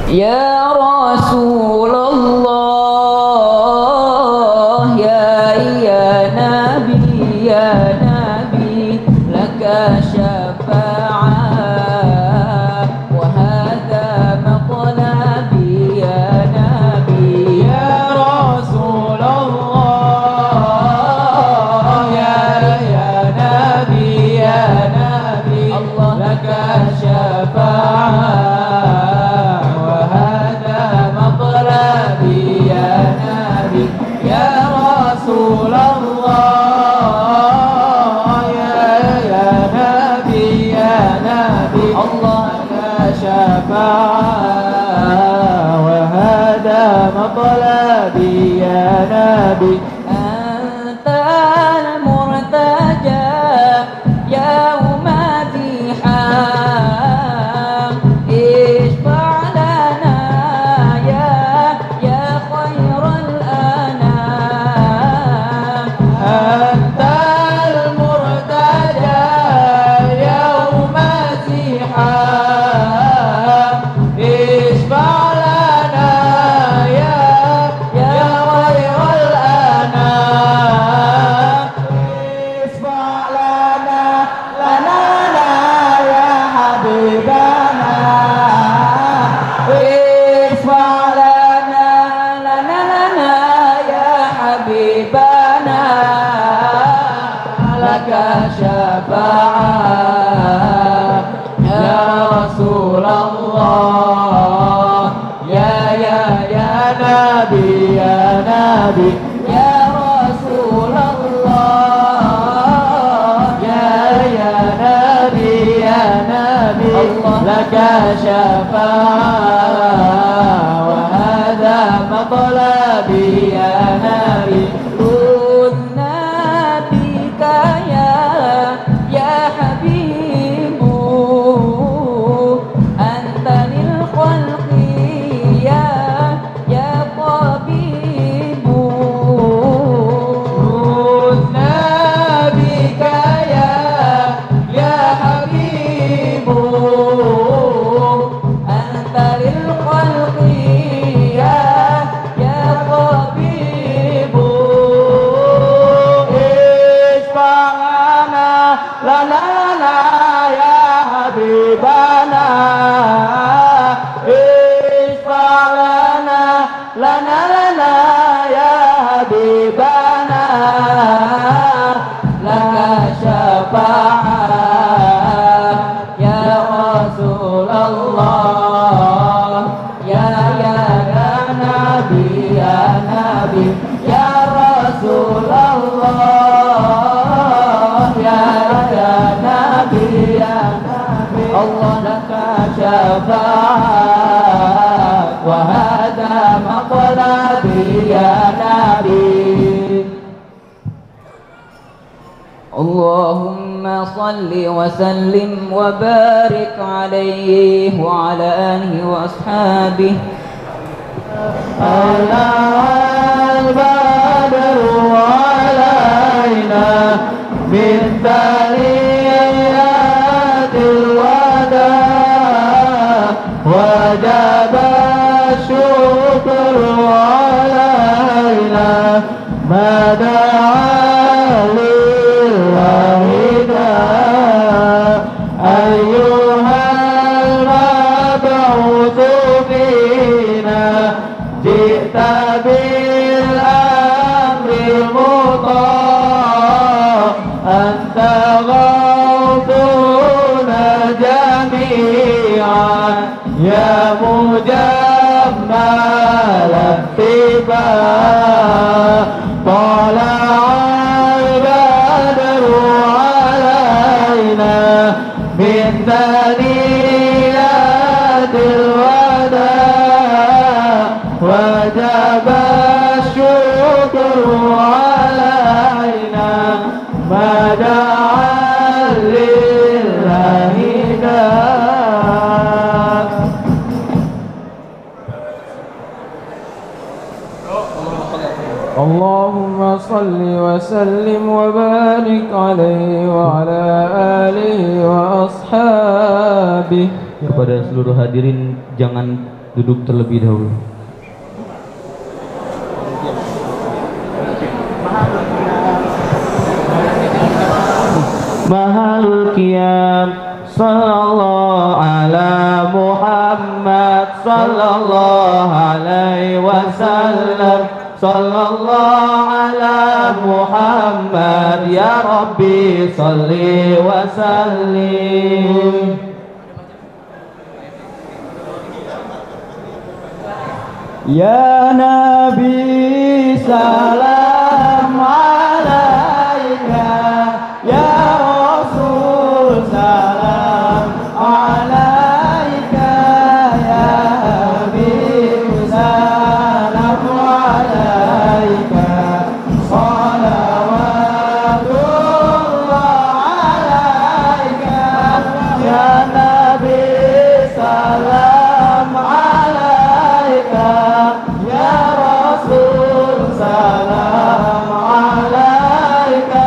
Ya Rasulullah, ya Nabi, laka syafa'ah wa hadha maqlabi ya Nabi. Ya Rasulullah, ya Nabi, Allah laka syafa'ah. مطلبي يا نبي أنت المرتجى يوم زحام اشفع لنا يا خير الأنام. أنت المرتجى يوم زحام اشفع لنا شفاعة يا رسول الله يا نبي يا رسول الله يا نبي الله لك شفاعة وهذا مطلبي يا نبي. وهذا مطلبي يا نبي. اللهم صل وسلم وبارك عليه وعلى آله وأصحابه. البدر علينا من ثنيات الوداع وجب الشكر علينا ما دعا لله أيها المبعوث فينا جئت بالأمر المطاع أنت غوثنا جميعا يا مجمل اتباع. طلع البدر علينا من ثنيات الوداع وجب الشكر علينا ما دعا لله داع. اللهم صل وسلم وبارك عليه وعلى آله وأصحابه. Kepada seluruh hadirin, jangan duduk terlebih dahulu. Mahalul qiyam sallallahu ala Muhammad sallallahu alaihi wasallam sallallahu ala Muhammad ya Rabbi salli wa sallim. Ya Nabi salam alaika, ya Rasul salam alaika, ya Habib salam alaika, salawatullah alaika, ya Nabi salam alaika, ya Rasul salam alaika,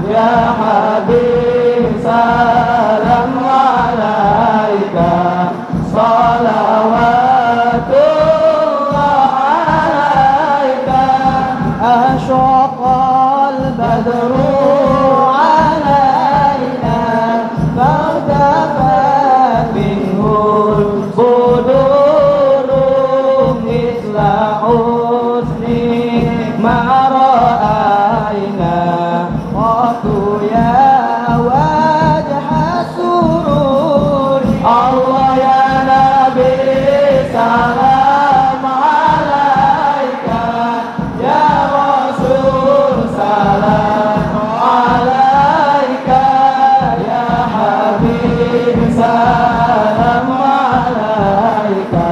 ya Habib salam alaika, salawatullah alaika. Asyaqal badru alaina, fartafat minhul buduru misla husni ma ra'ayna qatu ya wajha sururi. Allah ya Nabi salam alaika, ya Rasul salam alaika, ya Habib salam alaika,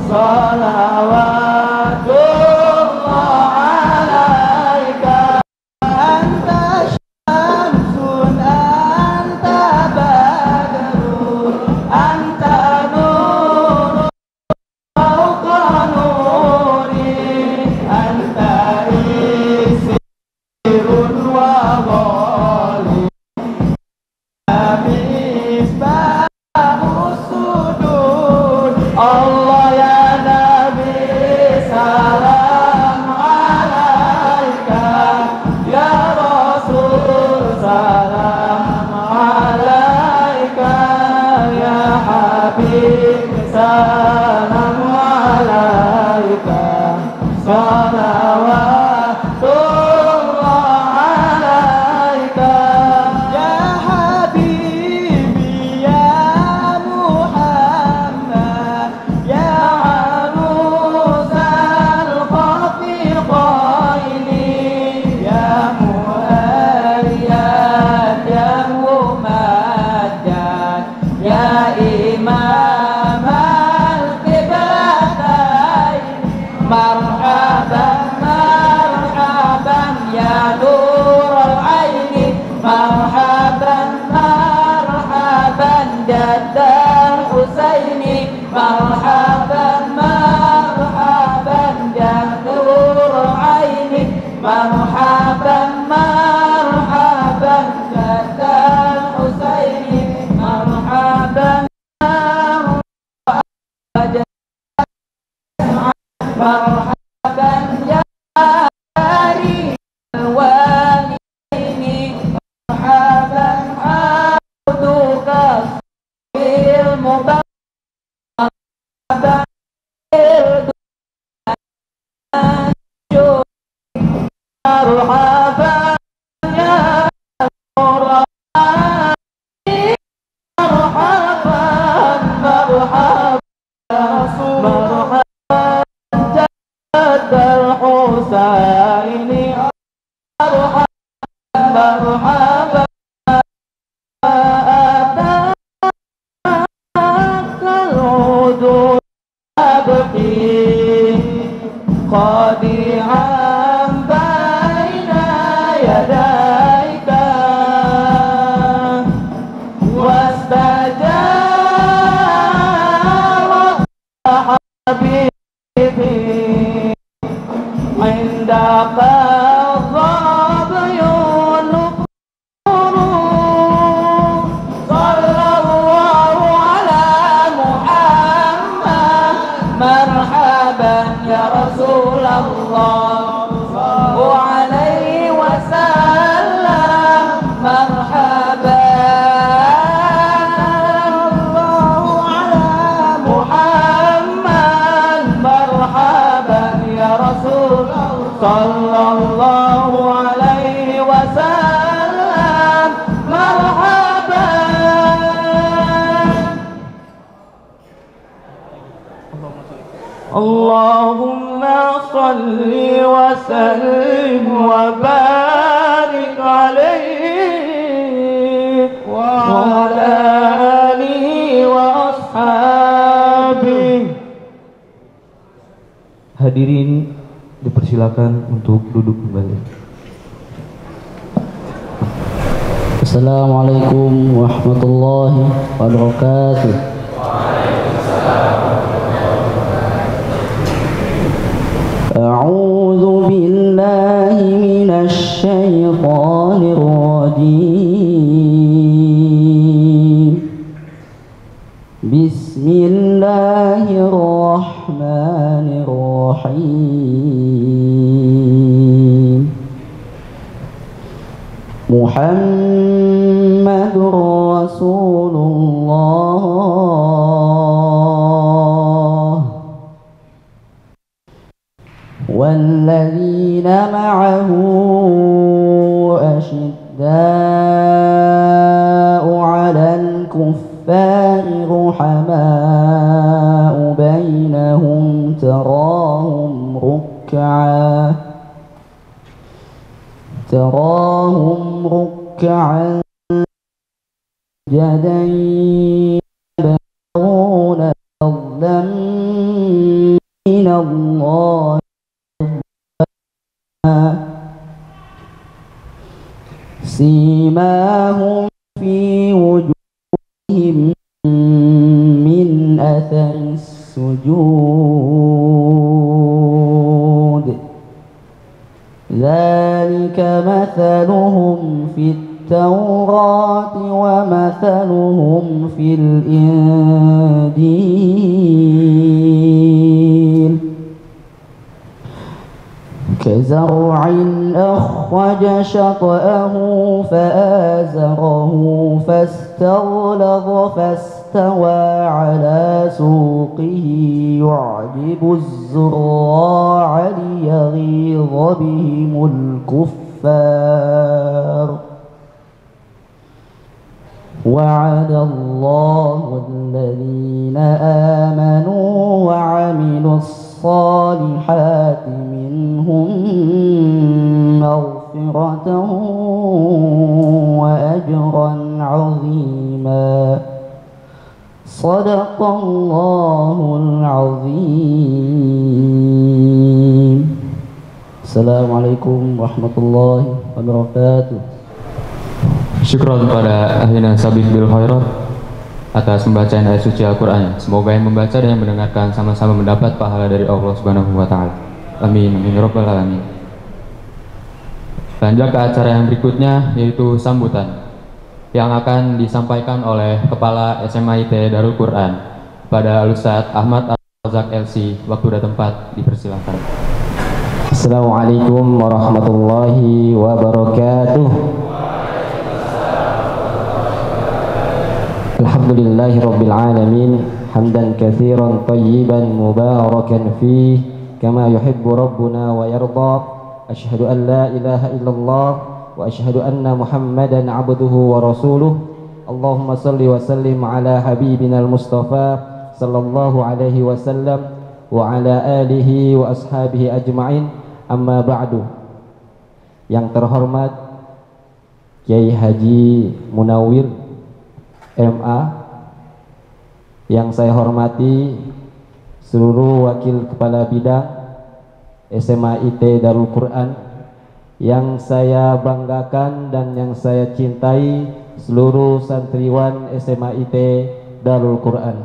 salawatullah alaika. Anta syamsun, anta badrun, anta nurun fawqa nuri, anta isirun wa ghalib, misbahus sudud. Allah ya Nabi salam alaika, ya Rasul salam alaika, ya Habib salam alaika, salawatullah alaika, ya Habibi ya Muhammad, ya arusal khafiqaini, ya mu'aliyat ya mumajjad, ya imam al-qiblatain, marhaban marhaban ya nur al-aini, marhaban marhaban jaddal husaini, marhaban marhaban ya nur al-aini, marhaban marhaban jaddal husaini, marhaban marhaban ya hari walini, marhaban abduka bil mubarak, marhaban marhaban ya Qur'ani, marhaban marhaban ya Rasul, marhaban jaddal husaini, marhaban marhaban atakal udud abqi qadi'an baina yadaika, wastajaba habibi indaka sallallahu alaihi wasallam marhaban. Allahumma salli wa sallim wa barik alaihi wa ala alihi wa ashabihi. Hadirin dipersilakan untuk duduk kembali. Assalamualaikum warahmatullahi wabarakatuh. A'udzu billahi minasy syaithanir rajim. Bismillahirrahmanirrahim. Muhammadur Rasulullah walladzina ma'ahu asyidda'u 'alal kuffari ruhamaa'u bainahum تراهم ركعا سجدا يبتغون فضلا من الله سيماهم في وجوههم من أثر السجود ذلك مثلهم في التوراة ومثلهم في الإنجيل كزرع أخرج شطأه فآزره فاستغلظ فاستوى على سوقه يعجب الزراع ليغيظ بهم الكفار وعد الله الذين آمنوا وعملوا الصالحات منهم مغفرة وأجرا عظيما صدق الله العظيم. Assalamualaikum warahmatullahi wabarakatuh. Syukron pada akhirnya Sabik bil khairat atas pembacaan ayat suci Al-Quran. Semoga yang membaca dan yang mendengarkan sama-sama mendapat pahala dari Allah Subhanahu wa Ta'ala. Amin, amin, rabbal alamin. Lanjut ke acara yang berikutnya, yaitu sambutan yang akan disampaikan oleh Kepala SMA IT Darul Quran pada Al-Ustadz Ahmad Al-Razak LC. Waktu dan tempat dipersilakan. Assalamualaikum warahmatullahi wabarakatuh. Alhamdulillahirabbil alamin hamdan katsiran tayyiban mubarakan fih kama yuhibbu rabbuna wa yarda. Asyhadu an la ilaha illallah wa asyhadu anna Muhammadan abduhu wa rasuluh. Allahumma salli wa sallim ala habibina al-Mustafa sallallahu alaihi wasallam wa ala alihi wa ashabihi ajma'in. Amma ba'du. Yang terhormat Kiai Haji Munawir MA, yang saya hormati seluruh wakil kepala bidang SMA IT Darul Quran, yang saya banggakan dan yang saya cintai seluruh santriwan SMA IT Darul Quran.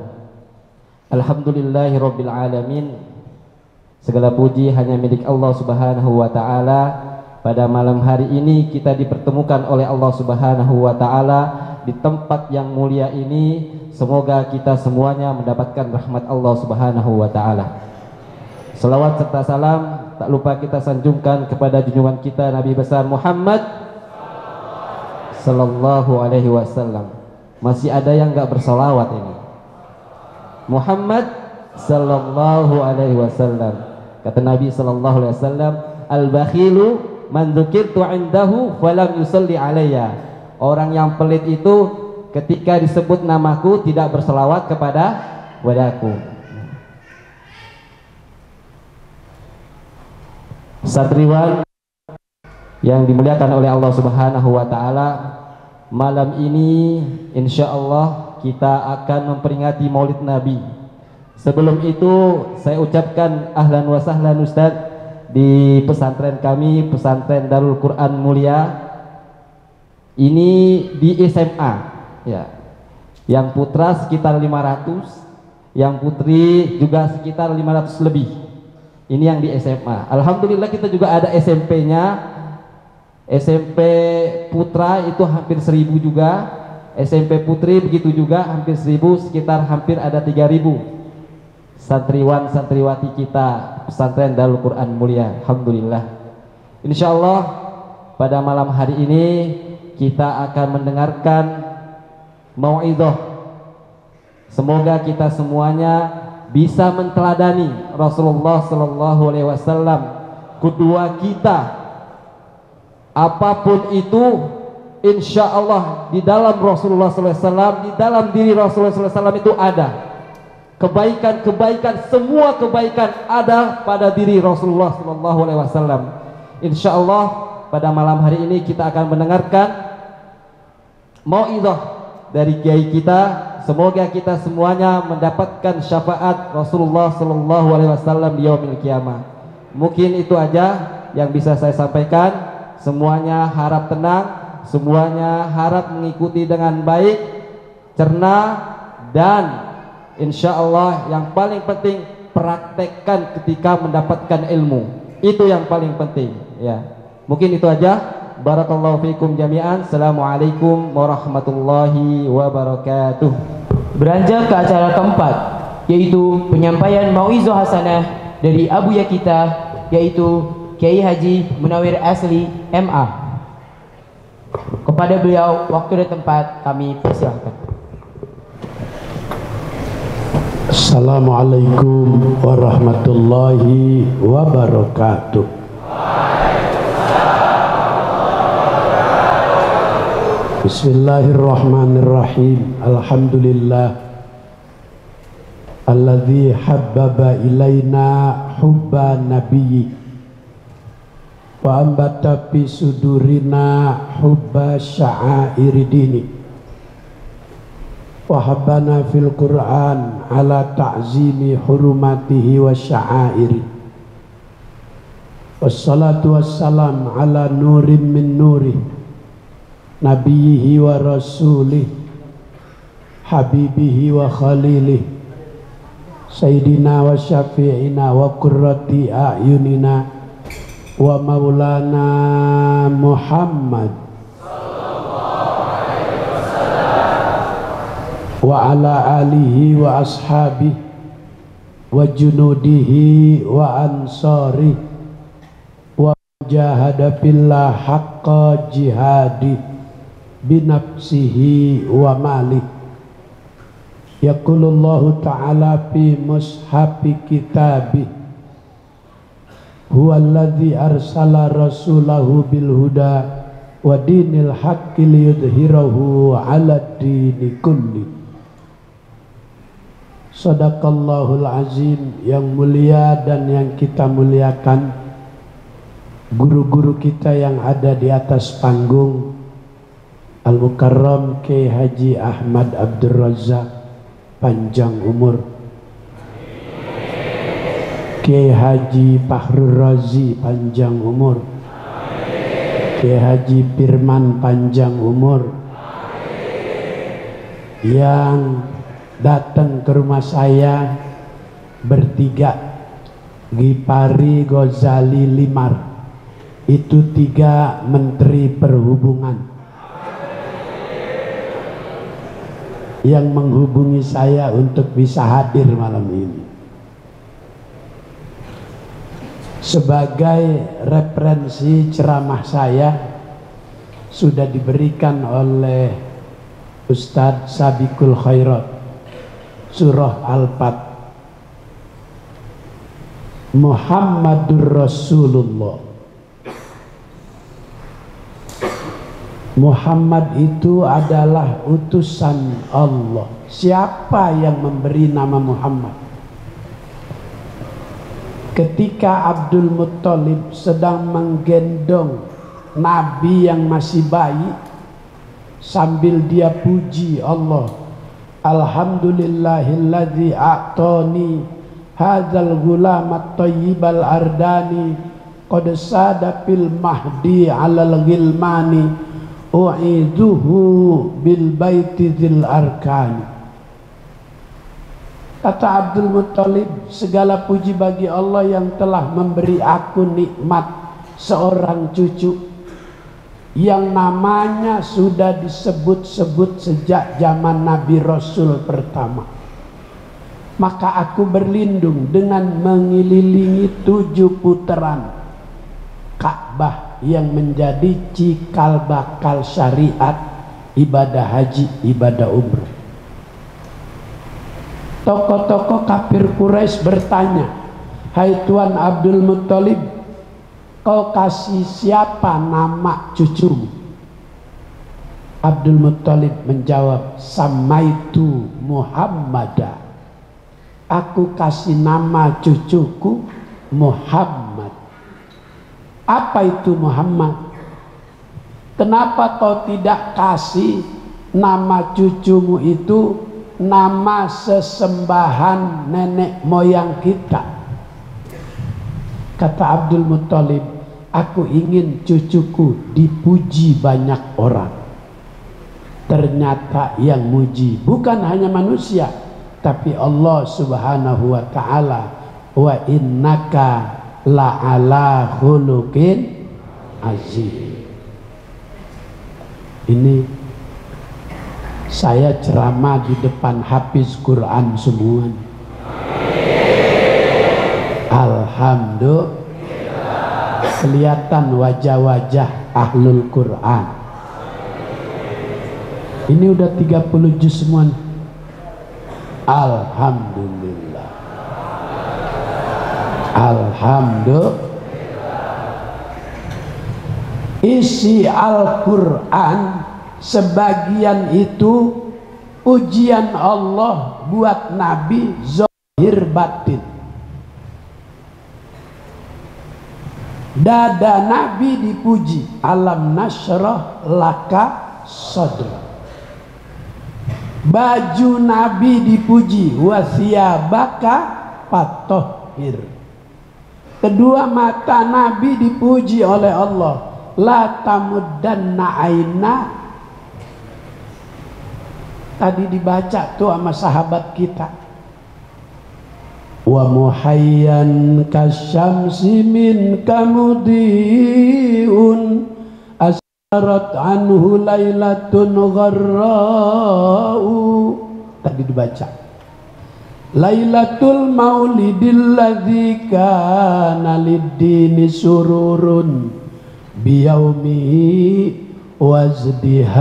Alhamdulillahirabbil alamin. Segala puji hanya milik Allah Subhanahu wa Ta'ala. Pada malam hari ini kita dipertemukan oleh Allah Subhanahu wa Ta'ala di tempat yang mulia ini. Semoga kita semuanya mendapatkan rahmat Allah Subhanahu wa Ta'ala. Salawat serta salam tak lupa kita sanjungkan kepada junjungan kita Nabi besar Muhammad sallallahu alaihi wasallam. Masih ada yang enggak bersalawat ini? Muhammad sallallahu alaihi wasallam. Kata Nabi sallallahu alaihi wasallam, Al-bakhilu man dzukirtu 'indahu falam yusalli alayya. Orang yang pelit itu ketika disebut namaku tidak berselawat kepadaku. Satriwan yang dimuliakan oleh Allah Subhanahu wa taala, malam ini insyaallah kita akan memperingati Maulid Nabi. Sebelum itu saya ucapkan ahlan wa sahlan Ustaz di pesantren kami, pesantren Darul Quran Mulia. Ini di SMA ya. Yang putra sekitar 500, yang putri juga sekitar 500 lebih. Ini yang di SMA. Alhamdulillah kita juga ada SMP-nya. SMP putra itu hampir 1000 juga, SMP putri begitu juga hampir 1000, sekitar hampir ada 3000 santriwan santriwati kita pesantren Darul Quran Mulia. Alhamdulillah. Insyaallah pada malam hari ini kita akan mendengarkan mau'izah. Semoga kita semuanya bisa menteladani Rasulullah sallallahu alaihi wasallam, kedua kita. Apapun itu, insya Allah di dalam Rasulullah SAW, di dalam diri Rasulullah SAW itu ada kebaikan-kebaikan, semua kebaikan ada pada diri Rasulullah SAW. Insya Allah pada malam hari ini kita akan mendengarkan mau'izah dari kiai kita. Semoga kita semuanya mendapatkan syafaat Rasulullah SAW di yaumil qiyamah. Mungkin itu aja yang bisa saya sampaikan. Semuanya harap tenang, semuanya harap mengikuti dengan baik, cerna, dan insya Allah yang paling penting praktekkan ketika mendapatkan ilmu. Itu yang paling penting ya. Mungkin itu aja. Barakallahu fikum jami'an. Assalamualaikum warahmatullahi wabarakatuh. Beranjak ke acara keempat, yaitu penyampaian mau'izah hasanah dari abuya kita, yaitu Kiai Haji Munawir Asli MA. Kepada beliau waktu dan tempat kami persilahkan. Assalamualaikum warahmatullahi wabarakatuh. Bismillahirrahmanirrahim. Alhamdulillah alladzi habbaba ilaina hubba nabiyyi wa ambata fi sudurina hubba sya'airi dini wa habbana fil Qur'an ala ta'zimi hurumatihi wa sya'airi. Wassalatu wassalam ala nurim min nurih nabiyhi wa rasulih habibihi wa khalilih sayyidina wa syafi'ina wa qurrati a'yunina wa maulana Muhammad wa ala alihi wa ashabihi wa junudihi wa ansari wa jahada billah haqqa jihadi binafsihi wa malih. Yaqulullahu ta'ala fi mushafi kitabih huwallazi arsala rasulahu bil huda wa dinil haqqi liyudhhirahu 'ala dini kulli. Shadaqallahul azim. Yang mulia dan yang kita muliakan guru-guru kita yang ada di atas panggung, Al-Mukarram Kiai Haji Ahmad Abdul Razak, panjang umur. Kiai Haji Fahrul Razi, panjang umur. Kiai Haji Firman, panjang umur. Yang datang ke rumah saya bertiga, Gipari, Ghazali, Limar, itu 3 menteri perhubungan yang menghubungi saya untuk bisa hadir malam ini. Sebagai referensi ceramah saya sudah diberikan oleh Ustadz Sabiqul Khairat, surah Al-Fat. Muhammadur Rasulullah Muhammad itu adalah utusan Allah. Siapa yang memberi nama Muhammad? Ketika Abdul Muttalib sedang menggendong Nabi yang masih bayi, sambil dia puji Allah, alhamdulillahilladzi a'tani hadzal gulamat thayyibal ardani qad sada fil mahdi 'alal ghilmani u'idzuhu bil baiti dzil arkani. Kata Abdul Muttalib, segala puji bagi Allah yang telah memberi aku nikmat seorang cucu yang namanya sudah disebut-sebut sejak zaman Nabi Rasul pertama. Maka aku berlindung dengan mengelilingi 7 putaran Ka'bah yang menjadi cikal bakal syariat ibadah haji, ibadah umrah. Tokoh-tokoh kafir Quraisy bertanya, hai Tuan Abdul Muttalib, kau kasih siapa nama cucumu? Abdul Muttalib menjawab, samaitu Muhammada, aku kasih nama cucuku Muhammad. Apa itu Muhammad? Kenapa kau tidak kasih nama cucumu itu nama sesembahan nenek moyang kita? Kata Abdul Muttalib, aku ingin cucuku dipuji banyak orang. Ternyata yang muji bukan hanya manusia, tapi Allah Subhanahu wa ta'ala. Wa innaka la'ala khuluqin azim. Ini saya ceramah di depan hafiz Quran semua. Alhamdulillah, kelihatan wajah-wajah ahlul Quran. Ini udah 30 juz semua. Alhamdulillah. Alhamdulillah. Isi Al-Quran sebagian itu ujian Allah buat Nabi zahir batin. Dada Nabi dipuji, alam nashrah laka sadra. Baju Nabi dipuji, wasiyabaka fatahhir. Kedua mata Nabi dipuji oleh Allah, la tamuddanna aina. Tadi dibaca tuh sama sahabat kita, wa muhayyan kasyamsi min kamudiun asyarat anhu lailatun gharra'u. Tadi dibaca lailatul maulidil ladzi kana lid-dini sururun biyaumihi wazdihau.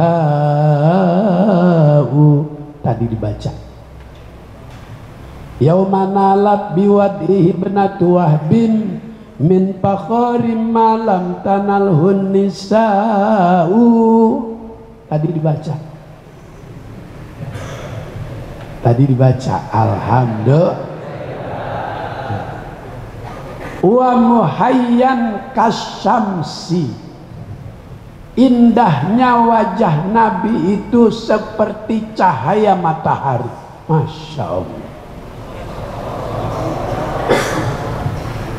Tadi dibaca yaumanalat biwad'ihi ibnatu wahbin min fakharim malam tanalhun nisa'u. Tadi dibaca alhamdulillah. Wa muhayyan kasyamsi, indahnya wajah Nabi itu seperti cahaya matahari. Masya Allah.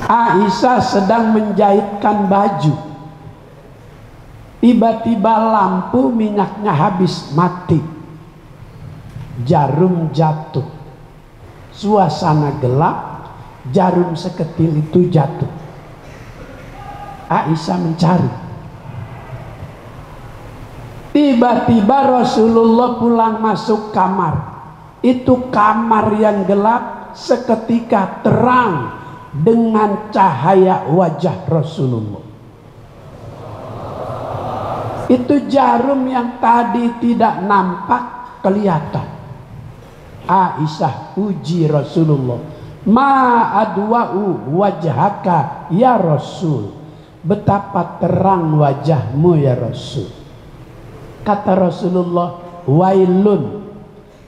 Aisyah sedang menjahitkan baju, tiba-tiba lampu minyaknya habis, mati. Jarum jatuh, suasana gelap, jarum seketil itu jatuh. Aisyah mencari. Tiba-tiba Rasulullah pulang masuk kamar. Itu kamar yang gelap seketika terang dengan cahaya wajah Rasulullah. Itu jarum yang tadi tidak nampak kelihatan. Aisyah puji Rasulullah, ma adwa'u wajhaka ya Rasul, betapa terang wajahmu ya Rasul. Kata Rasulullah, wailun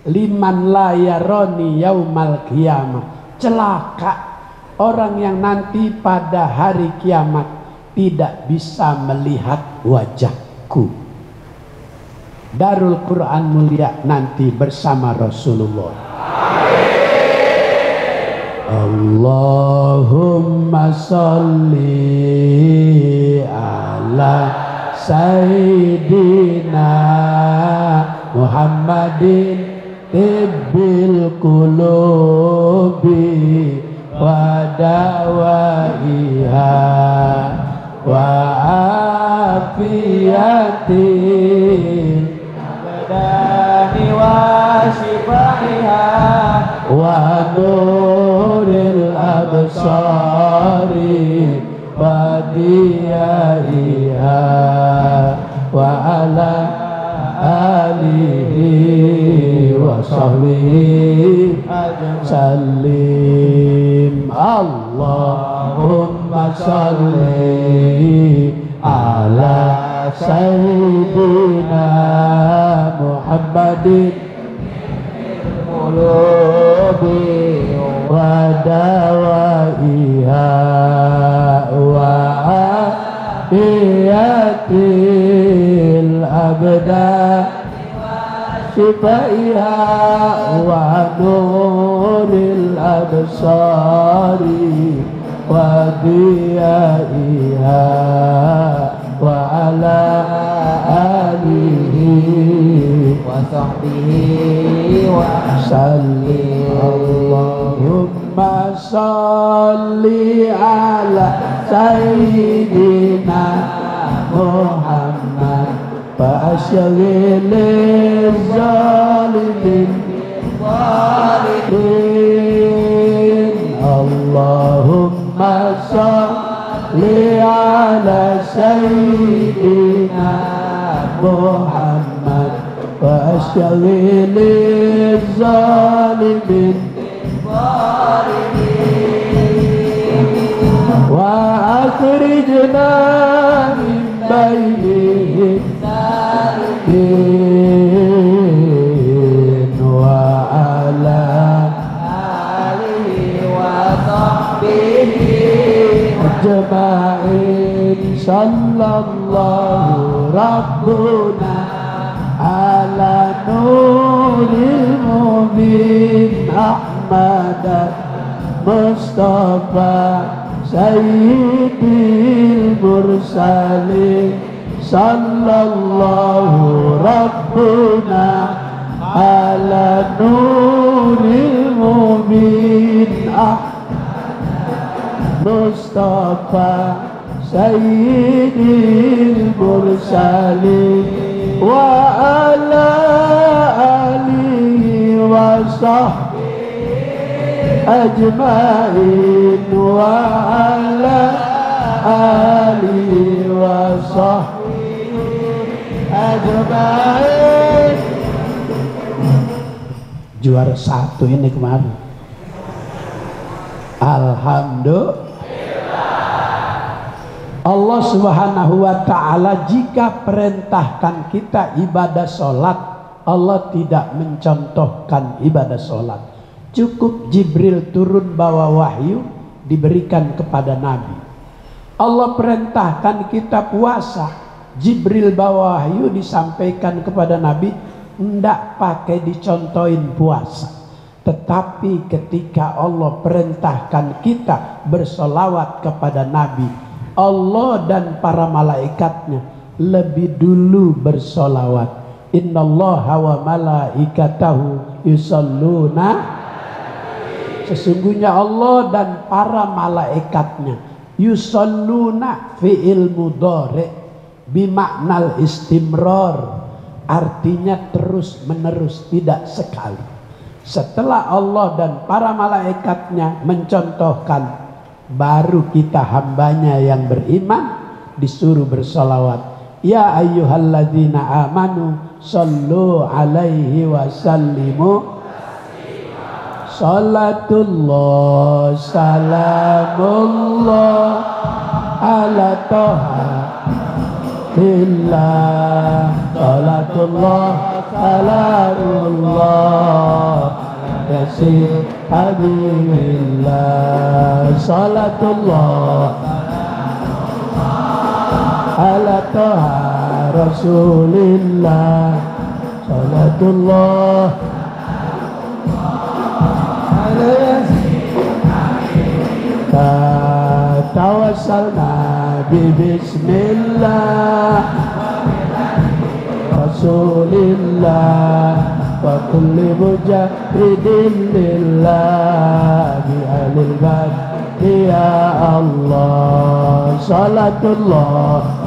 liman la yaroni yaumal qiyamah. Celaka orang yang nanti pada hari kiamat tidak bisa melihat wajahku. Darul Quran mulia nanti bersama Rasulullah. Allahumma salli ala Sayyidina Muhammadin tibbil qulubi wa dawaiha wa afiyatil abdani wa shifaiha wa nuril absari wa diyaiha wa ala alihi wa sahbihi sallim. Allahumma salli ala Sayyidina Muhammadin qulubi wa dawaiha wa afiyatil abda shifaiha wa nuril absari wa diyaiha wa ala alihi wa sahbihi wa sallim. Allahumma salli ala Sayyidina Muhammad fa asyghilil zalimin zalimin. Allahumma salli ala Sayyidina Muhammad wa asyghilil zalimin wa akhrijna min bainihim wa ala alihi wa sahbihi ajma'in. Sallallahu rabbuna ala nuril mubin Ahmad Mustafa Sayyidil mursalin. Sallallahu rabbuna ala nuril mubin Mustafa Sayyidil mursalin wa ala alihi wa sahbihi ajma'in wa ala alihi wa sahbihi ajma'in. Juara 1 ini kemarin. Alhamdulillah. Allah Subhanahu wa ta'ala jika perintahkan kita ibadah sholat, Allah tidak mencontohkan ibadah sholat. Cukup Jibril turun bawa wahyu diberikan kepada Nabi. Allah perintahkan kita puasa, Jibril bawa wahyu disampaikan kepada Nabi, tidak pakai dicontohin puasa. Tetapi ketika Allah perintahkan kita bersolawat kepada Nabi, Allah dan para malaikatnya lebih dulu bersolawat. Innallaha wa malaikatahu yusalluna. Sesungguhnya Allah dan para malaikatnya yusalluna fi'il mudhari bimaknal istimrar, artinya terus menerus, tidak sekali. Setelah Allah dan para malaikatnya mencontohkan, baru kita hambanya yang beriman disuruh bersolawat. Ya ayyuhalladzina amanu sallu alaihi wa sallimu salatullah salamullah ala toha lillah, salatullah salamullah yasir habibillah, salatullah ala taha rasulillah, salatullah tawassalna bismillah rasulillah wa kulli mujahidin lillah bi alil bad ya Allah, salatullah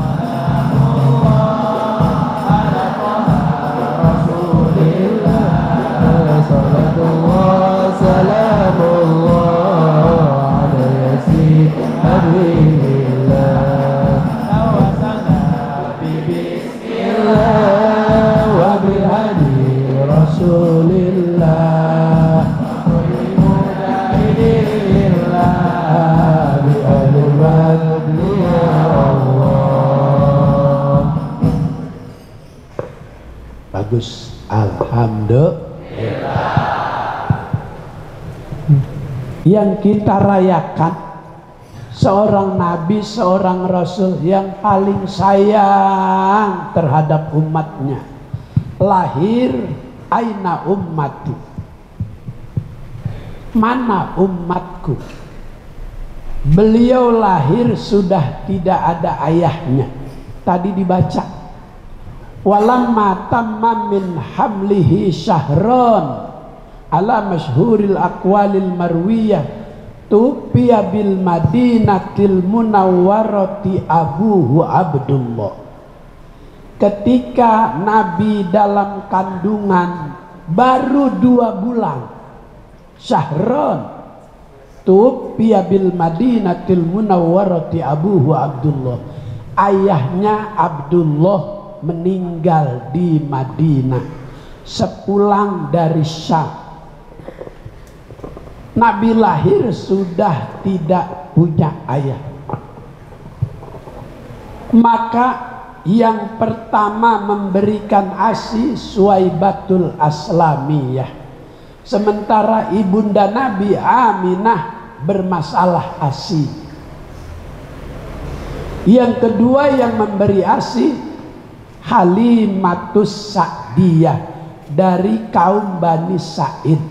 bagus, alhamdulillah. Yang kita rayakan seorang nabi, seorang rasul yang paling sayang terhadap umatnya. Lahir, aina ummati, mana umatku. Beliau lahir sudah tidak ada ayahnya. Tadi dibaca, walamma tamma min hamlihi syahron ala masyhuril aqwalil marwiyah tufiya bil madinatil munawwarati abuhu Abdullah. Ketika Nabi dalam kandungan baru 2 bulan, syahron tufiya bil madinatil munawwarati abuhu Abdullah, ayahnya Abdullah meninggal di Madinah sepulang dari Syam. Nabi lahir sudah tidak punya ayah. Maka yang pertama memberikan ASI Suwaibatul Aslamiyah, sementara ibunda Nabi Aminah bermasalah ASI. Yang kedua yang memberi ASI Halimatus Sa'diyah dari kaum Bani Sa'id,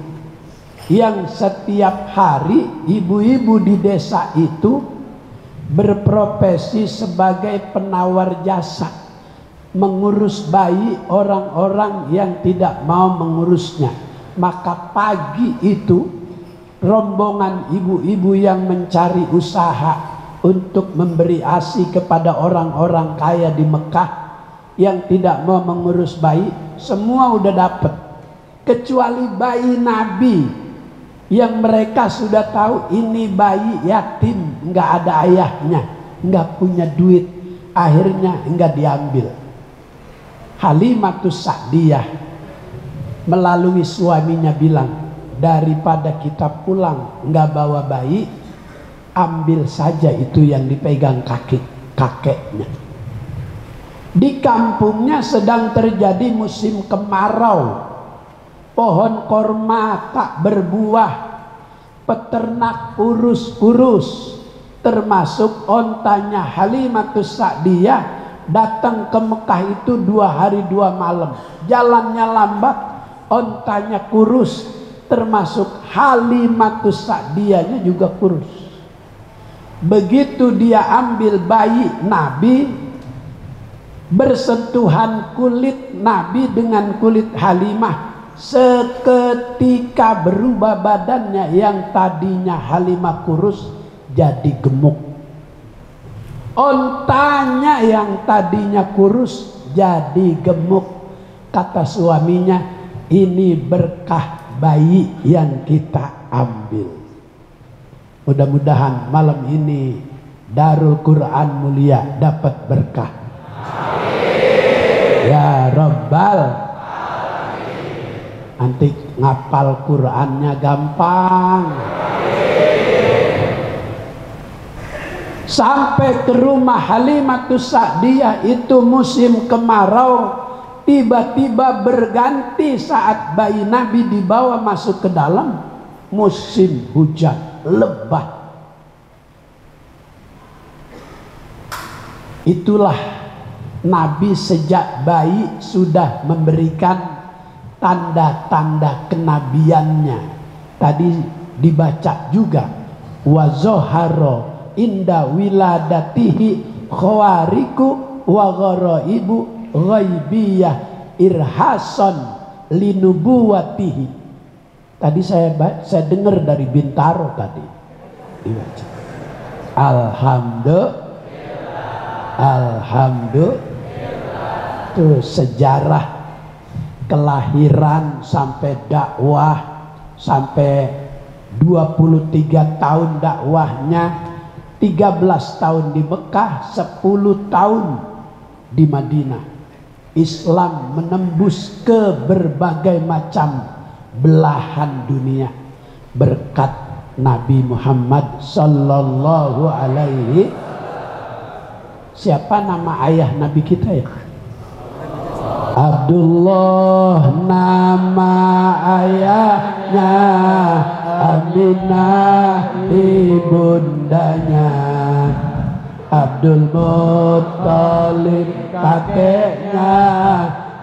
yang setiap hari ibu-ibu di desa itu berprofesi sebagai penawar jasa, mengurus bayi orang-orang yang tidak mau mengurusnya. Maka pagi itu rombongan ibu-ibu yang mencari usaha untuk memberi ASI kepada orang-orang kaya di Mekah yang tidak mau mengurus bayi, semua udah dapat, kecuali bayi Nabi yang mereka sudah tahu ini bayi yatim, nggak ada ayahnya, nggak punya duit, akhirnya nggak diambil. Halimatus Sa'diyah melalui suaminya bilang, daripada kita pulang nggak bawa bayi, ambil saja itu yang dipegang kakeknya. Di kampungnya sedang terjadi musim kemarau, pohon korma tak berbuah, peternak urus-urus, termasuk ontanya Halimatus Sa'diyah datang ke Mekah itu 2 hari 2 malam, jalannya lambat, ontanya kurus, termasuk Halimatus Sa'diyahnya juga kurus. Begitu dia ambil bayi Nabi, bersentuhan kulit Nabi dengan kulit Halimah, seketika berubah badannya yang tadinya Halimah kurus jadi gemuk. Ontanya yang tadinya kurus jadi gemuk. Kata suaminya, ini berkah bayi yang kita ambil. Mudah-mudahan malam ini Darul Quran mulia dapat berkah. Ya Rabbal, nanti ngapal Qurannya gampang. Sampai ke rumah Halimatus Sa'diyah itu musim kemarau, tiba-tiba berganti saat bayi Nabi dibawa masuk ke dalam musim hujan lebat. Itulah Nabi sejak bayi sudah memberikan tanda-tanda kenabiannya. Tadi dibaca juga, wa zoharo inda wiladatihi khawariku wa gharaibu ghaibiyah irhason linubuwatihi. Tadi saya dengar dari Bintaro tadi dibaca. Alhamdulillah. Itu sejarah kelahiran sampai dakwah, sampai 23 tahun dakwahnya, 13 tahun di Mekah, 10 tahun di Madinah. Islam menembus ke berbagai macam belahan dunia berkat Nabi Muhammad sallallahu alaihi. Siapa nama ayah Nabi kita ya? Abdullah nama ayahnya, Aminah ibundanya, Abdul Muttalib kakeknya,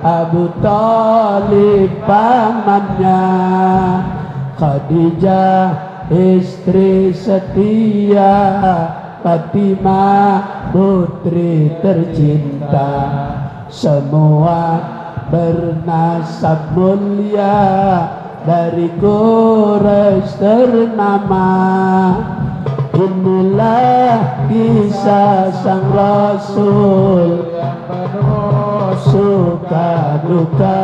Abu Talib pamannya, Khadijah istri setia, Fatimah putri tercinta, semua bernasab mulia, dari Quraisy ternama. Inilah kisah sang Rasul yang penuh suka duka.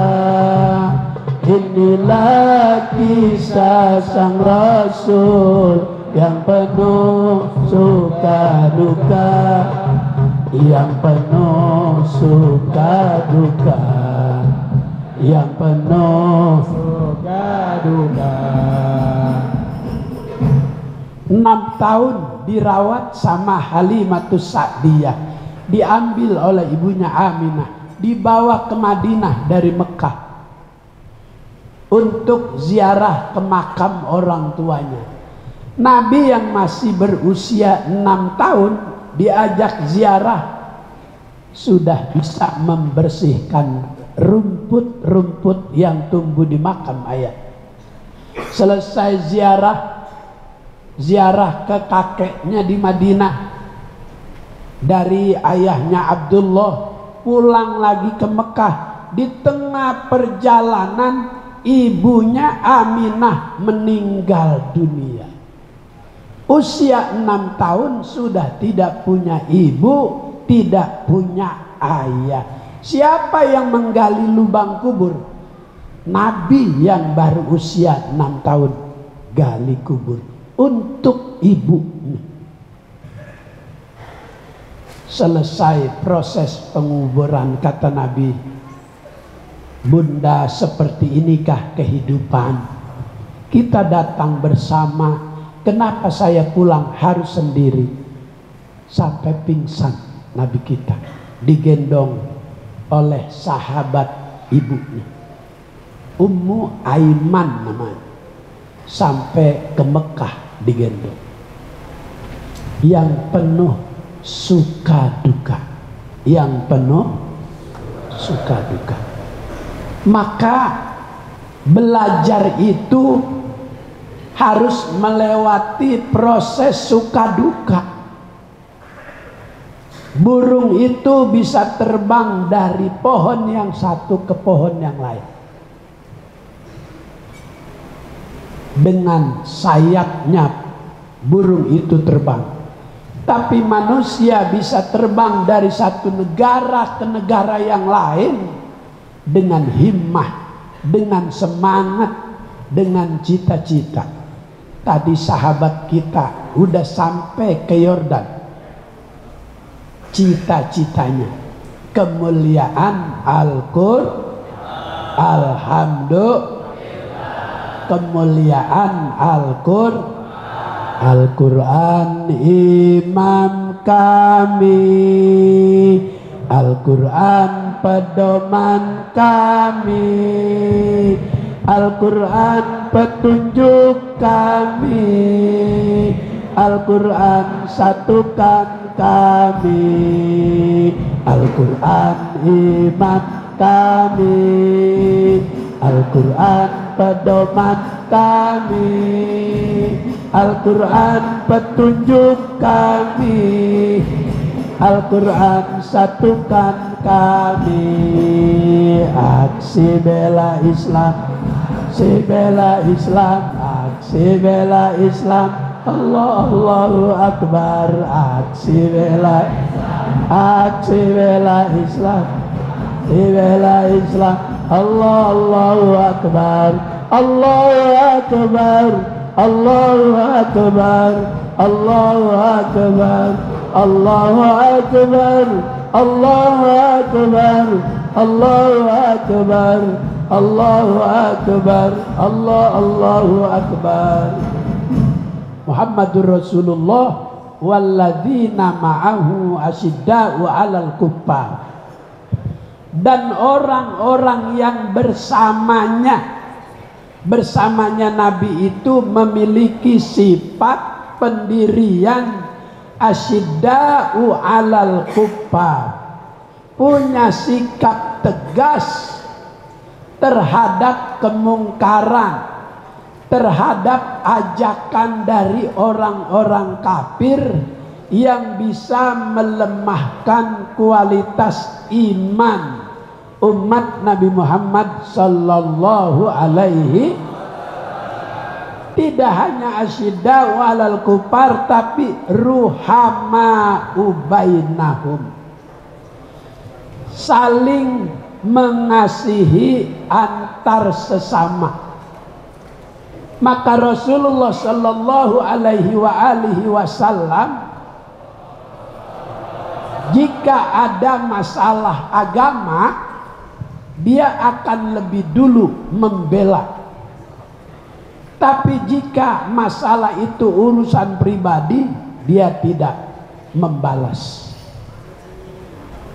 Inilah kisah sang Rasul yang penuh suka duka, yang penuh suka duka, yang penuh suka duka. 6 tahun dirawat sama Halimatus Sa'diyah, diambil oleh ibunya Aminah, dibawa ke Madinah dari Mekah untuk ziarah ke makam orang tuanya. Nabi yang masih berusia 6 tahun diajak ziarah, sudah bisa membersihkan rumput-rumput yang tumbuh di makam ayah. Selesai ziarah ke kakeknya di Madinah, dari ayahnya Abdullah pulang lagi ke Mekah. Di tengah perjalanan ibunya Aminah meninggal dunia. Usia 6 tahun sudah tidak punya ibu, tidak punya ayah. Siapa yang menggali lubang kubur? Nabi yang baru usia 6 tahun gali kubur untuk ibunya. Selesai proses penguburan, kata Nabi, Bunda, seperti inikah kehidupan? Kita datang bersama, kenapa saya pulang harus sendiri? Sampai pingsan Nabi kita, digendong oleh sahabat ibunya, Ummu Aiman namanya, sampai ke Mekah digendong, yang penuh suka duka, yang penuh suka duka. Maka belajar itu harus melewati proses suka duka. Burung itu bisa terbang dari pohon yang satu ke pohon yang lain dengan sayapnya. Burung itu terbang, tapi manusia bisa terbang dari satu negara ke negara yang lain dengan himmah, dengan semangat, dengan cita-cita. Tadi sahabat kita udah sampai ke Yordan, cita-citanya kemuliaan Al-Qur'an, alhamdulillah, kemuliaan Al-Qur'an, Al-Quran imam kami, Al-Quran pedoman kami, Al-Quran petunjuk kami, Al-Quran satukan kami, Al-Quran iman kami, Al-Quran pedoman kami, Al-Quran petunjuk kami, Al-Quran satukan kami. Aksi bela Islam, aksi bela Islam, aksi bela Islam, Allahu Akbar. Aksi bela Islam, aksi bela Islam, aksi bela Islam, Allahu Akbar, Allahu Akbar, Allahu Akbar, Allahu Akbar, Allahu Akbar, Allahu Akbar, Allahu Akbar, Allahu Akbar, Allahu Akbar. Muhammadur Rasulullah walladzina ma'ahu asyidda'u 'alal kuffar. Dan orang-orang yang bersamanya Nabi itu memiliki sifat pendirian asyidda'u 'alal kuffar, punya sikap tegas terhadap kemungkaran, terhadap ajakan dari orang-orang kafir yang bisa melemahkan kualitas iman umat Nabi Muhammad sallallahu alaihi. Tidak hanya asyidda'u 'alal kuffar, tapi ruhama'u bainahum, saling mengasihi antar sesama. Maka Rasulullah sallallahu alaihi wasallam jika ada masalah agama, dia akan lebih dulu membela. Tapi jika masalah itu urusan pribadi, dia tidak membalas.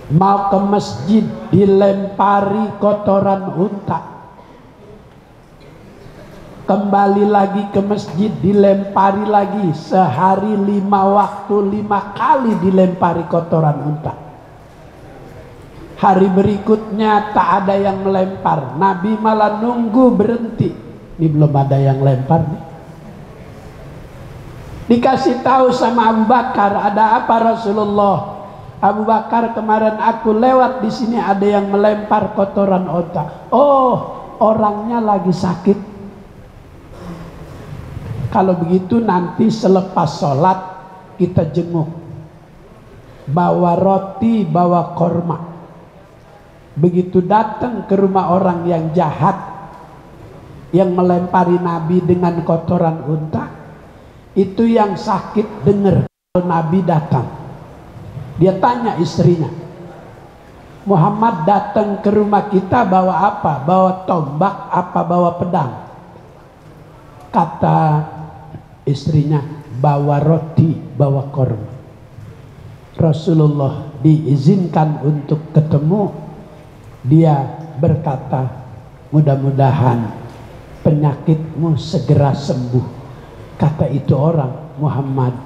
Mau ke masjid dilempari kotoran unta, kembali lagi ke masjid dilempari lagi, sehari 5 waktu 5 kali dilempari kotoran unta. Hari berikutnya tak ada yang melempar, Nabi malah nunggu berhenti. Ini belum ada yang lempar nih. Dikasih tahu sama Abu Bakar, ada apa Rasulullah? Abu Bakar, kemarin aku lewat di sini ada yang melempar kotoran unta. Oh, orangnya lagi sakit. Kalau begitu nanti selepas sholat kita jenguk, bawa roti, bawa korma. Begitu datang ke rumah orang yang jahat, yang melempari Nabi dengan kotoran unta, itu yang sakit dengar kalau Nabi datang. Dia tanya istrinya, Muhammad datang ke rumah kita bawa apa? Bawa tombak apa bawa pedang? Kata istrinya, bawa roti, bawa korma. Rasulullah diizinkan untuk ketemu. Dia berkata, mudah-mudahan penyakitmu segera sembuh. Kata itu orang, Muhammad,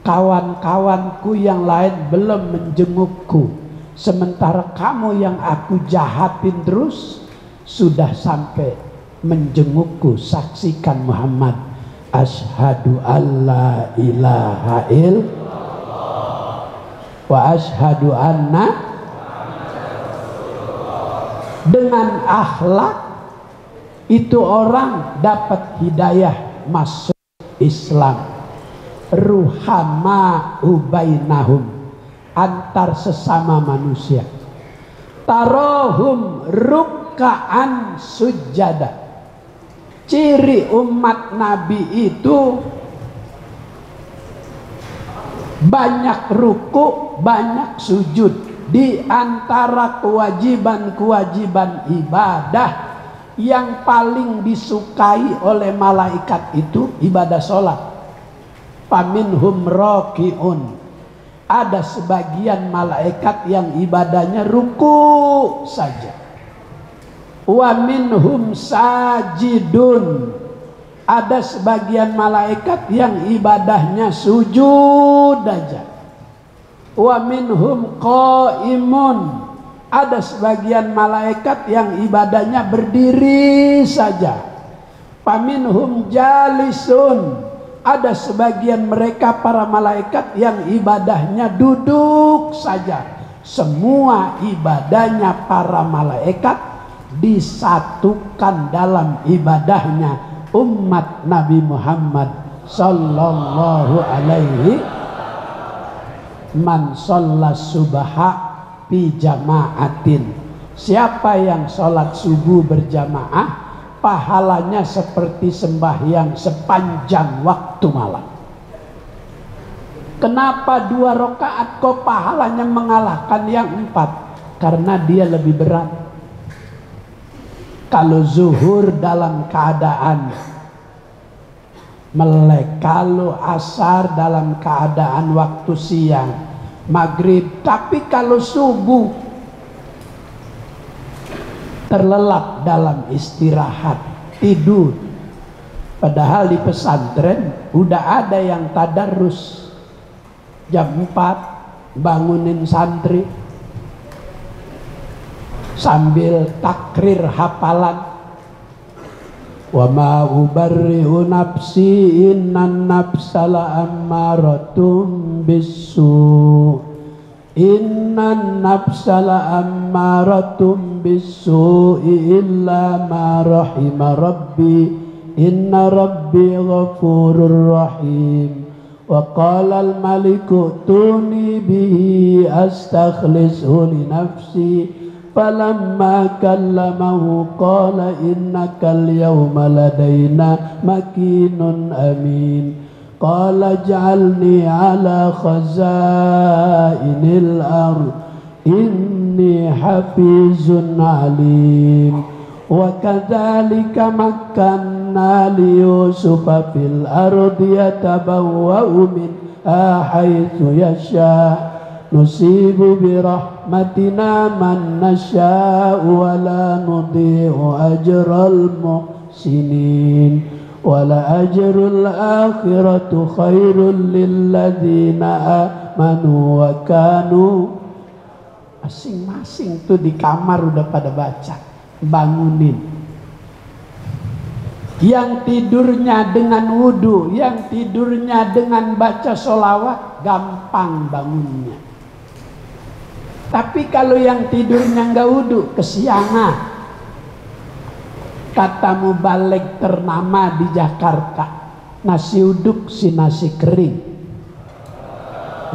kawan-kawanku yang lain belum menjengukku, sementara kamu yang aku jahatin terus sudah sampai menjengukku. Saksikan Muhammad, asyhadu alla ilaha illallah wa asyhadu anna. Dengan akhlak itu orang dapat hidayah masuk Islam. Ruhama'u bainahum, antar sesama manusia. Tarohum ruk'an sujada. Ciri umat Nabi itu banyak ruku, banyak sujud. Di antara kewajiban-kewajiban ibadah yang paling disukai oleh malaikat itu ibadah sholat. Faminhum raki'un, Ada sebagian malaikat yang ibadahnya ruku saja. Wa minhum sajidun. Ada sebagian malaikat yang ibadahnya sujud aja. Wa minhum qaimun. Ada sebagian malaikat yang ibadahnya berdiri saja. Faminhum jalisun. Ada sebagian mereka para malaikat yang ibadahnya duduk saja. Semua ibadahnya para malaikat disatukan dalam ibadahnya umat Nabi Muhammad sallallahu alaihi. Man shollas subha fi jama'atin. Siapa yang sholat subuh berjamaah, pahalanya seperti sembahyang sepanjang waktu malam. Kenapa 2 rakaat kok pahalanya mengalahkan yang 4? Karena dia lebih berat. Kalau zuhur dalam keadaan melek, kalau asar dalam keadaan waktu siang, maghrib. Tapi kalau subuh terlelap dalam istirahat, tidur. Padahal di pesantren udah ada yang tadarus jam 4 bangunin santri sambil takrir hafalan. Wa ma ubarri'u nafsi innan nafsa la'ammaratun bisu. Innan nafsa la'ammaratun bisu'i illa ma rahima rabbi. Inna rabbi ghafurur rahim. Wa qala al-maliku tuni bihi astakhlisu li nafsi. Falamma kallamahu qala innaka al-yawma ladaina makinun amin. Qala ja'alni ala khazainil ard inni hafizun alim. Wa kadzalika makkanna li Yusufa fil ardi yatabawwa'u minha haitsu yasha' nusibu bi rahmatina man nasya'u wa la nudhi'u ajral muhsinin. Wala ajrul akhiratu khairul lilladzina amanu wa kanu. Masing-masing tuh di kamar udah pada baca, bangunin. Yang tidurnya dengan wudu, yang tidurnya dengan baca sholawat, gampang bangunnya. Tapi kalau yang tidurnya nggak wudu, kesiangan. Kata mubalik ternama di Jakarta, nasi uduk si nasi kering,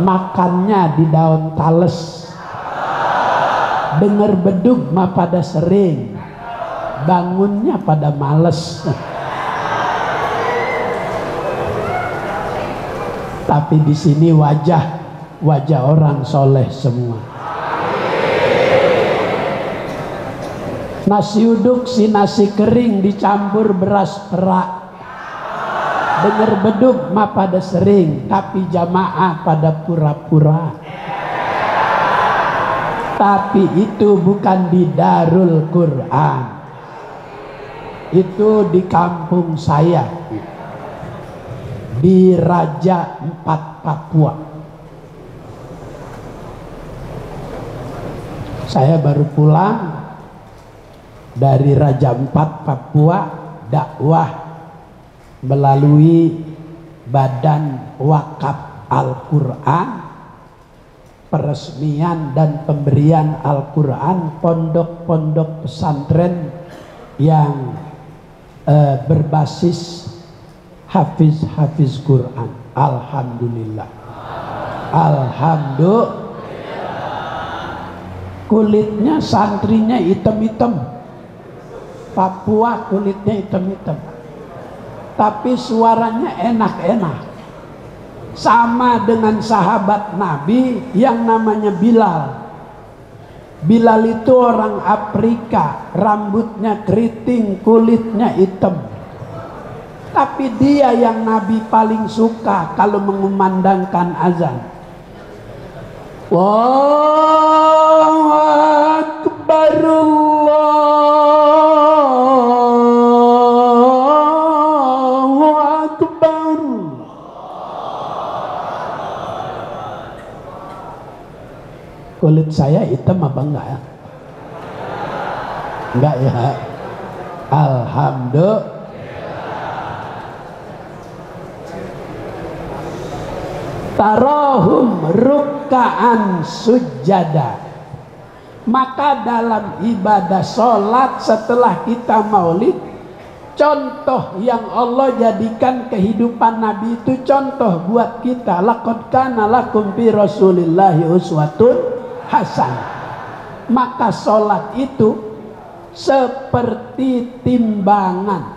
makannya di daun tales. Dengar bedug mah pada sering, bangunnya pada males. Tapi di sini wajah orang soleh semua. Nasi uduk si nasi kering dicampur beras perak. Dengar bedug mah pada sering, tapi jamaah pada pura-pura. Tapi itu bukan di Darul Quran, itu di kampung saya, di Raja Empat Papua. Saya baru pulang dari Raja Empat Papua, dakwah melalui Badan Wakaf Al-Quran, peresmian dan pemberian Al-Quran pondok-pondok pesantren yang berbasis hafiz Quran. Alhamdulillah. Alhamdulillah. Kulitnya santrinya hitam-hitam. Papua kulitnya hitam-hitam. Tapi suaranya enak-enak. Sama dengan sahabat Nabi yang namanya Bilal. Bilal itu orang Afrika, rambutnya keriting, kulitnya hitam. Tapi dia yang Nabi paling suka kalau mengumandangkan azan. Allahu Akbar, Allahu Akbar. Kulit saya hitam apa enggak ya? Enggak ya? Alhamdulillah. Tarahum rukkaan sujada. Maka dalam ibadah sholat setelah kita maulid, contoh yang Allah jadikan kehidupan Nabi itu contoh buat kita. Laqad kana lakum fi Rasulillahi uswatun hasanah. Maka sholat itu seperti timbangan.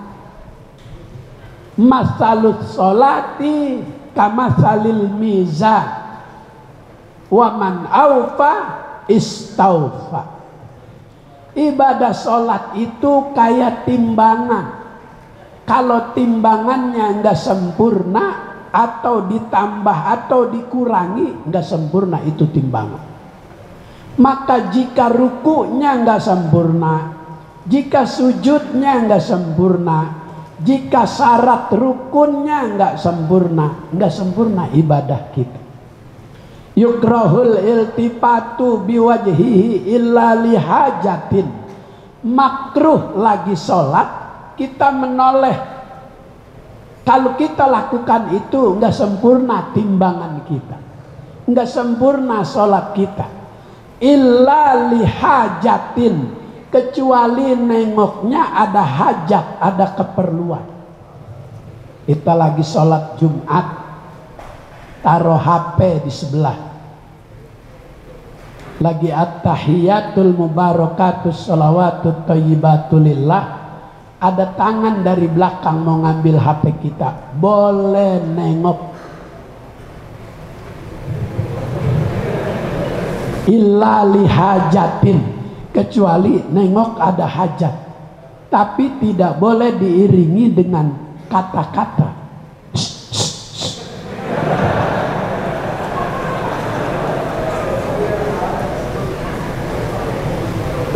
Masalus sholati kamasalil mizan wa man aufa istaufa. Ibadah sholat itu kayak timbangan. Kalau timbangannya enggak sempurna atau ditambah atau dikurangi, enggak sempurna itu timbangan. Maka jika rukunya enggak sempurna, jika sujudnya enggak sempurna, jika syarat rukunnya enggak sempurna ibadah kita. Yukrahul iltifatu biwajhihi illa lihajatin. Makruh lagi sholat kita menoleh. Kalau kita lakukan itu enggak sempurna timbangan kita, enggak sempurna sholat kita. Illa lihajatin, kecuali nengoknya ada hajat, ada keperluan. Kita lagi sholat Jumat, taruh HP di sebelah, lagi at-tahiyatul mubarakatus sholawatut thayyibatulillah, ada tangan dari belakang mau ngambil HP kita, boleh nengok. Illa lihajatin, kecuali nengok ada hajat, tapi tidak boleh diiringi dengan kata-kata.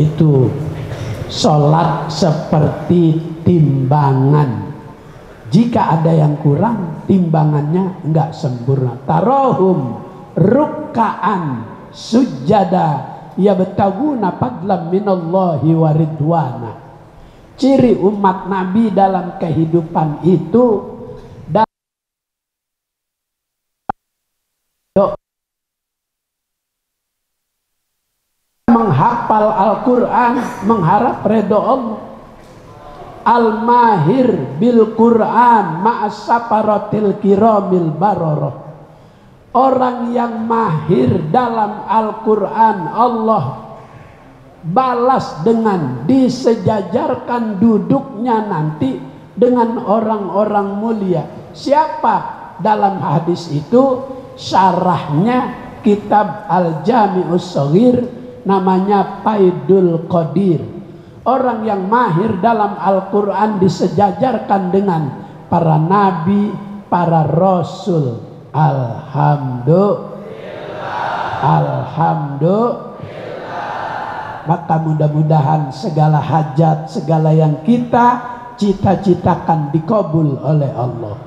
Itu sholat seperti timbangan. Jika ada yang kurang, timbangannya enggak sempurna. Tarahum rukkaan sujada yabtaguna fadlan minallahi wa ridwana. Ciri umat Nabi dalam kehidupan itu menghafal Al-Quran, mengharap ridho Allah. Al-mahir bil Quran ma'asaparatil kiramil baroroh. Orang yang mahir dalam Al-Quran, Allah balas dengan disejajarkan duduknya nanti dengan orang-orang mulia. Siapa dalam hadis itu? Syarahnya kitab Al-Jami'us Shaghir, namanya Faidul Qadir. Orang yang mahir dalam Al-Quran disejajarkan dengan para nabi, para rasul. Alhamdulillah. Maka mudah-mudahan segala hajat, segala yang kita cita-citakan dikabul oleh Allah.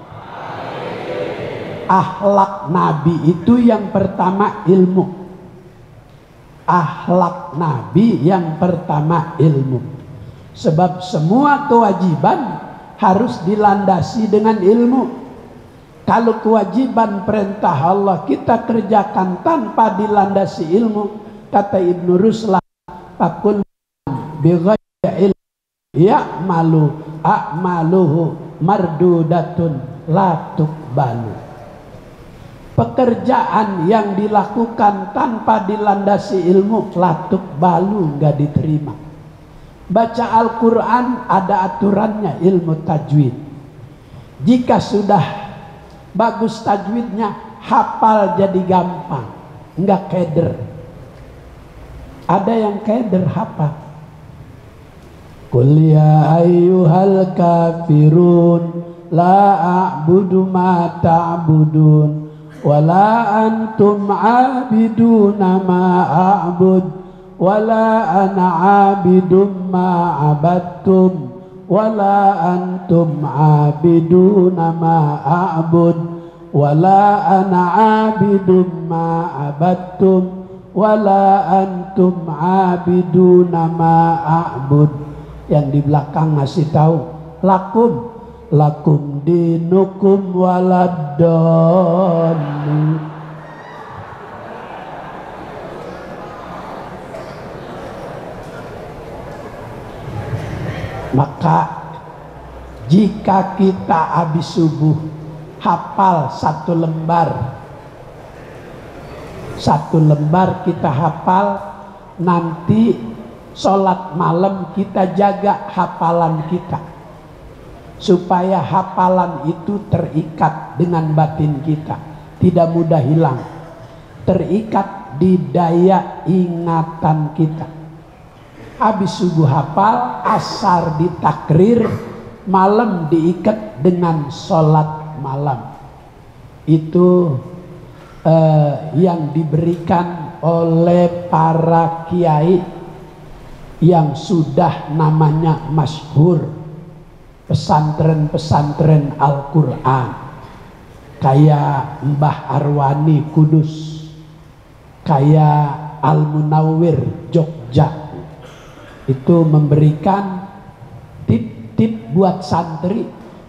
Akhlak Nabi itu yang pertama ilmu. Akhlak Nabi yang pertama ilmu. Sebab semua kewajiban harus dilandasi dengan ilmu. Kalau kewajiban perintah Allah kita kerjakan tanpa dilandasi ilmu, kata Ibnu Ruslan, fakul bighayri ilmi ya'malu a'maluhu mardudatun la tuqbalu. Pekerjaan yang dilakukan tanpa dilandasi ilmu la tuqbalu, enggak diterima. Baca Al-Quran ada aturannya, ilmu tajwid. Jika sudah bagus tajwidnya, hafal jadi gampang, enggak keder. Ada yang keder hafal. Qul ya ayyuhal kafirun la a'budu ma ta'budun wala antum abiduna ma a'bud wala ana abidum ma abadtum wala antum abiduna ma a'bud wala ana abidum ma abadtum wala antum abiduna ma a'bud. Yang di belakang ngasih tahu lakum dinukum waladdallin. Maka jika kita habis subuh hafal satu lembar kita hafal, nanti sholat malam kita jaga hafalan kita supaya hafalan itu terikat dengan batin kita, tidak mudah hilang, terikat di daya ingatan kita. Habis subuh hafal, asar ditakrir, malam diikat dengan sholat malam. Itu yang diberikan oleh para kiai yang sudah namanya masyhur, pesantren-pesantren Al-Quran, kayak Mbah Arwani Kudus, kayak Al-Munawwir Jogja. Itu memberikan tip-tip buat santri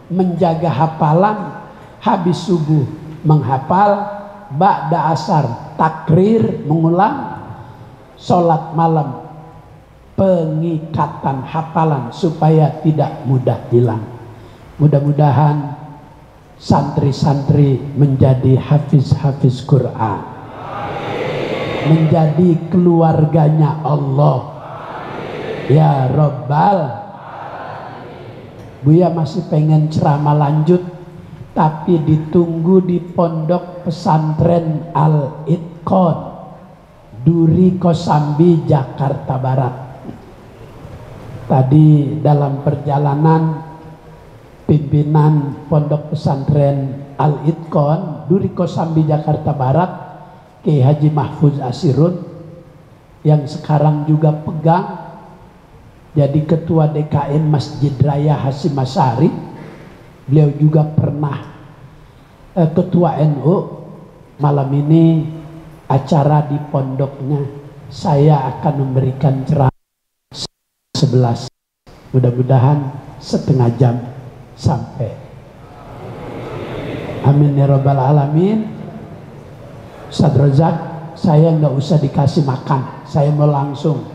menjaga hafalan. Habis subuh menghafal, ba'da asar takrir mengulang, sholat malam pengikatan hafalan supaya tidak mudah hilang. Mudah-mudahan santri-santri menjadi hafiz-hafiz Quran, menjadi keluarganya Allah. Ya Rabbal. Buya masih pengen ceramah lanjut, tapi ditunggu di pondok pesantren Al-Itqan, Duri Kosambi, Jakarta Barat. Tadi dalam perjalanan pimpinan pondok pesantren Al-Itqan, Duri Kosambi, Jakarta Barat, Kiai Haji Mahfuz Asirun, yang sekarang juga pegang jadi ketua DKM Masjid Raya Hasyim Asy'ari. Beliau juga pernah ketua NU. Malam ini acara di pondoknya, saya akan memberikan ceramah 11. Mudah-mudahan setengah jam sampai. Amin ya rabbal alamin. Ustaz Razak, saya nggak usah dikasih makan, saya mau langsung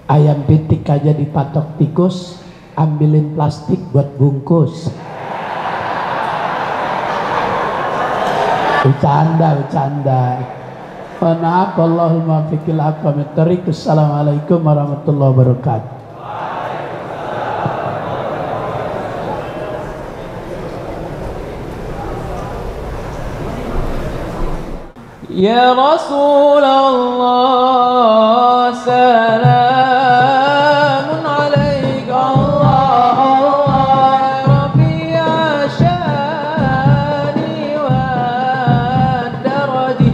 ayam pitik aja dipatok tikus, ambilin plastik buat bungkus. Bercanda. Maaf, Allahumma fikil aqamitariq. Assalamualaikum warahmatullahi wabarakatuh. Ya Rasulullah, salamun alaika, Allah Rafi'a syani wa daradi,